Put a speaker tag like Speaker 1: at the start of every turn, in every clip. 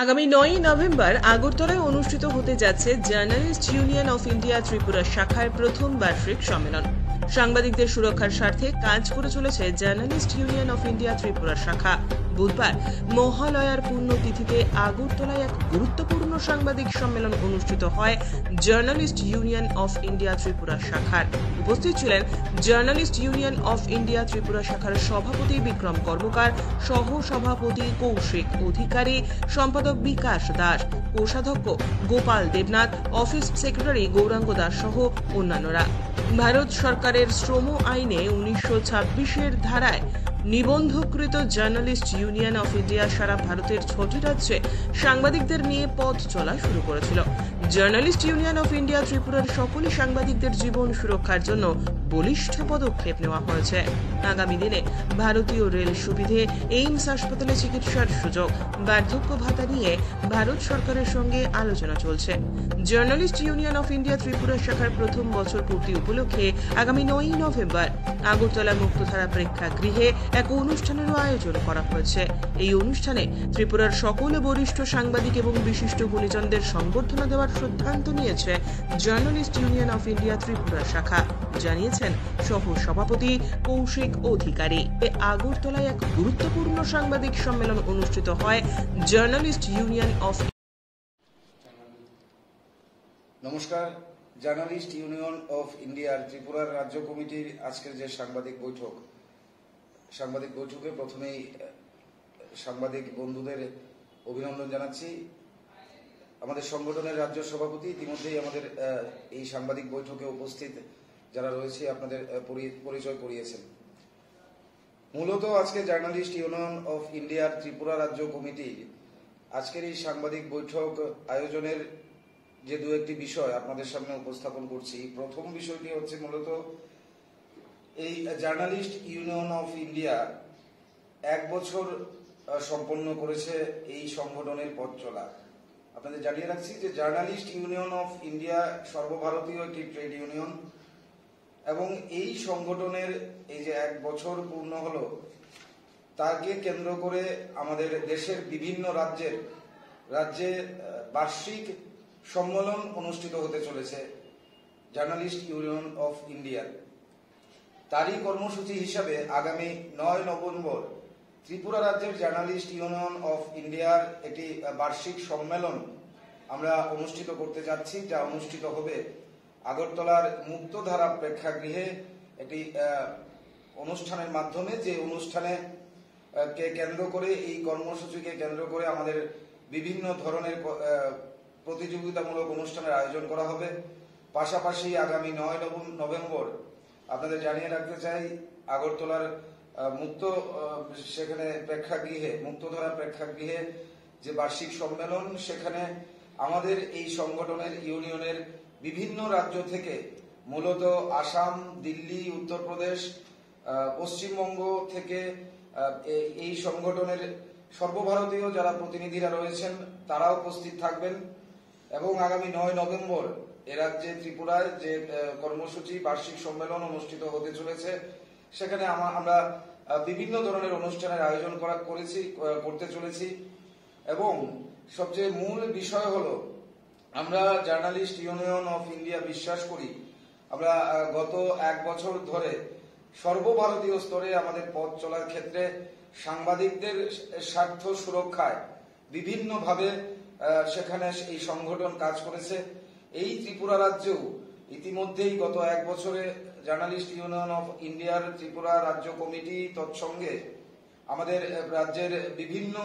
Speaker 1: আগামী 9 নভেম্বর আগরতলায় অনুষ্ঠিত হতে যাচ্ছে journalist union of India Tripura শাখার প্রথম বার্ষিক সম্মেলন। সাংবাদিকদের সুরক্ষার স্বার্থে কাজ করে চলেছে journalist union of India Tripura শাখা। বুধবার মহালয়ার পুণ্যতিথিতে আগরতলায় এক গুরুত্বপূর্ণ সাংবাদিক সম্মেলন অনুষ্ঠিত হয় journalist union of India Tripura শাখার। উপস্থিত ছিলেন journalist union of India Tripura শাখার সভাপতি বিক্রম কর্মকার, সহ সভাপতি কৌশিক অধিকারী, সম্পাদক বিকাশ দাস, কোষাধ্যক্ষ গোপাল দেবনাথ, অফিস সেক্রেটারি গৌরাঙ্গ দাস সহ অন্যান্যরা। ভারত সরকারের শ্রম আইনে 1926 ধারায় নিবন্ধকৃত জার্নালিস্ট ইউনিয়ন অফ ইন্ডিয়া সারা ভারতের 6টি রাজ্যে সাংবাদিকদের নিয়ে পথ চলা শুরু করেছিল। জার্নালিস্ট ইউনিয়ন অফ ইন্ডিয়া ত্রিপুরার সকলই সাংবাদিকদের জীবন সুরক্ষার জন্য বলিষ্ঠ পদক্ষেপ নেওয়া হয়েছে। আগামী দিনে ভারতীয় রেল সুবিধে, এইমস হাসপাতালে চিকিৎসার সুযোগ, বার্ধক্য ভাতা নিয়ে ভারত সরকারের সঙ্গে আলোচনা চলছে। Journalist union of India Tripura শাখার প্রথম বছর পূর্তি উপলক্ষে আগামী 9 নভেম্বর আগরতলা মুক্তধারা প্রেক্ষাগৃহে এক অনুষ্ঠানেরও আয়োজন করা হয়েছে। এই অনুষ্ঠানে ত্রিপুরার সকল বরিষ্ঠ সাংবাদিক এবং বিশিষ্ট গুণীজনদের সংবর্ধনা দেওয়ার সিদ্ধান্ত নিয়েছে journalist union of India Tripura শাখা, জানিয়েছেন সহ সভাপতি কৌশিক অধিকারী। আগরতলায় এক গুরুত্বপূর্ণ সাংবাদিক সম্মেলন অনুষ্ঠিত হয় জার্নালিস্ট ইউনিয়ন অফ।
Speaker 2: নমস্কার। জার্নালিস্ট ইউনিয়ন অফ ইন্ডিয়ার ত্রিপুরার রাজ্য কমিটির আজকের যে সাংবাদিক বৈঠকে প্রথমেই সাংবাদিক বন্ধুদের অভিনন্দন জানাচ্ছি। আমাদের সংগঠনের রাজ্য সভাপতি ইতিমধ্যেই আমাদের এই সাংবাদিক বৈঠকে উপস্থিত যারা রয়েছে আপনাদের পরিচয় করিয়েছেন। মূলত আজকে জার্নালিস্ট ইউনিয়ন অফ ইন্ডিয়ার ত্রিপুরা রাজ্য কমিটির আজকের এই সাংবাদিক বৈঠক আয়োজনের যে দু একটি বিষয় আপনাদের সামনে উপস্থাপন করছি। প্রথম বিষয়টি হচ্ছে মূলত এই জার্নালিস্ট ইউনিয়ন অফ ইন্ডিয়া 1 বছর সম্পন্ন করেছে এই সংগঠনের পথ চলা। আপনাদের জানিয়ে রাখছি যে জার্নালিস্ট ইউনিয়ন অফ ইন্ডিয়া সর্বভারতীয় একটি ট্রেড ইউনিয়ন এবং এই সংগঠনের এই যে 1 বছর পূর্ণ হলো তাকে কেন্দ্র করে আমাদের দেশের বিভিন্ন রাজ্যে বার্ষিক সম্মেলন অনুষ্ঠিত হতে চলেছে জার্নালিস্ট ইউনিয়ন অফ ইন্ডিয়া। তারই কর্মসূচি হিসাবে আগামী 9 নভেম্বর ত্রিপুরা রাজ্যের জার্নালিস্ট ইউনিয়ন অফ ইন্ডিয়ার একটি বার্ষিক সম্মেলন আমরা অনুষ্ঠিত করতে যাচ্ছি, যা অনুষ্ঠিত হবে আগরতলার মুক্তধারা প্রেক্ষাগৃহে একটি অনুষ্ঠানের মাধ্যমে। যে অনুষ্ঠানে কে কেন্দ্র করে এই কর্মসূচিকে কেন্দ্র করে আমাদের বিভিন্ন ধরনের প্রতিযোগিতামূলক অনুষ্ঠানের আয়োজন করা হবে। পাশাপাশি আগামী 9 নভেম্বর আপনাদের জানিয়ে রাখতে চাই আগরতলার মুক্তধারা প্রেক্ষাগৃহে যে বার্ষিক সম্মেলন, সেখানে আমাদের এই সংগঠনের ইউনিয়নের বিভিন্ন রাজ্য থেকে মূলত আসাম, দিল্লি, উত্তরপ্রদেশ, পশ্চিমবঙ্গ থেকে এই সংগঠনের সর্বভারতীয় যারা প্রতিনিধিরা রয়েছেন তারা উপস্থিত থাকবেন। এবং আগামী 9 নভেম্বর এ রাজ্যে ত্রিপুরায় যে কর্মসূচি বার্ষিক সম্মেলন অনুষ্ঠিত হতে চলেছে, সেখানে আমরা বিভিন্ন ধরনের অনুষ্ঠানের আয়োজন করতে চলেছি। এবং সবচেয়ে মূল বিষয় হলো আমরা জার্নালিস্ট ইউনিয়ন অফ ইন্ডিয়া বিশ্বাস করি আমরা গত 1 বছর ধরে সর্বভারতীয় স্তরে আমাদের পথ চলার ক্ষেত্রে সাংবাদিকদের স্বার্থ সুরক্ষায় বিভিন্নভাবে সেখানে এই সংগঠন কাজ করেছে। এই ত্রিপুরা রাজ্যেও ইতিমধ্যেই গত 1 বছরে জার্নালিস্ট ইউনিয়ন অফ ইন্ডিয়ার ত্রিপুরা রাজ্য কমিটি তৎসঙ্গে আমাদের রাজ্যের বিভিন্ন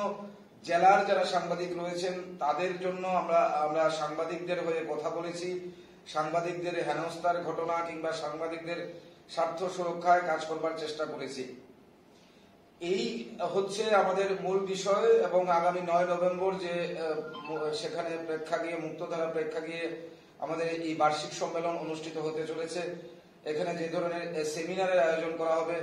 Speaker 2: জেলার যারা সাংবাদিক রয়েছেন তাদের জন্য আমরা সাংবাদিকদের হয়ে কথা বলেছি। সাংবাদিকদের হেনস্থার ঘটনা কিংবা সাংবাদিকদের স্বার্থ সুরক্ষায় কাজ করবার চেষ্টা করেছি। এই হচ্ছে আমাদের মূল বিষয়। এবং আগামী 9 নভেম্বর যে সেখানে মুক্তধারা প্রেক্ষাগৃহে আমাদের এই বার্ষিক সম্মেলন অনুষ্ঠিত হতে চলেছে, এখানে যে ধরনের সেমিনারের আয়োজন করা হবে